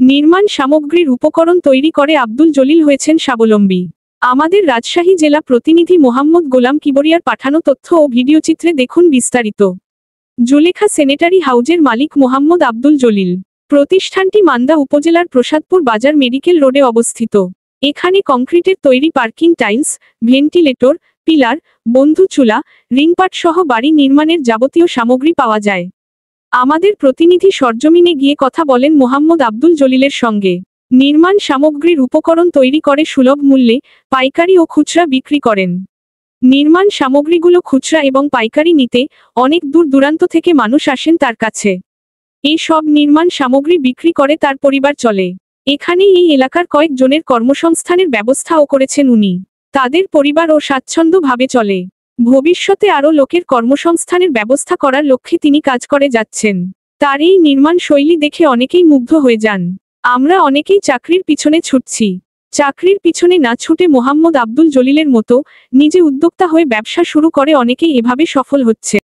নির্মাণ সামগ্রীর উপকরণ তৈরি করে আব্দুল জলিল হয়েছেন স্বাবলম্বী। আমাদের রাজশাহী জেলা প্রতিনিধি মোহাম্মদ গোলাম কিবরিয়ার পাঠানো তথ্য ও ভিডিওচিত্রে দেখুন বিস্তারিত। জুলেখা স্যানিটারি হাউজের মালিক মোহাম্মদ আব্দুল জলিল। প্রতিষ্ঠানটি মান্দা উপজেলার প্রসাদপুর বাজার মেডিকেল রোডে অবস্থিত। এখানে কংক্রিটের তৈরি পার্কিং টাইলস, ভেন্টিলেটর, পিলার, বন্ধু চুলা, রিংপাট সহ বাড়ি নির্মাণের যাবতীয় সামগ্রী পাওয়া যায়। আমাদের প্রতিনিধি সরজমিনে গিয়ে কথা বলেন মোহাম্মদ আব্দুল জলিলের সঙ্গে। নির্মাণ সামগ্রীর উপকরণ তৈরি করে সুলভ মূল্যে পাইকারি ও খুচরা বিক্রি করেন। নির্মাণ সামগ্রীগুলো খুচরা এবং পাইকারি নিতে অনেক দূর দূরান্ত থেকে মানুষ আসেন তার কাছে। এই সব নির্মাণ সামগ্রী বিক্রি করে তার পরিবার চলে। এখানেই এই এলাকার কয়েকজনের কর্মসংস্থানের ব্যবস্থাও করেছেন উনি। তাদের পরিবারও স্বাচ্ছন্দ্যভাবে চলে। ভবিষ্যতে আরও লোকের কর্মসংস্থানের ব্যবস্থা করার লক্ষ্যে তিনি কাজ করে যাচ্ছেন। তার এই নির্মাণ শৈলী দেখে অনেকেই মুগ্ধ হয়ে যান। আমরা অনেকেই চাকরির পিছনে ছুটছি। চাকরির পিছনে না ছুটে মোহাম্মদ আব্দুল জলিলের মতো নিজে উদ্যোক্তা হয়ে ব্যবসা শুরু করে অনেকেই এভাবে সফল হচ্ছে।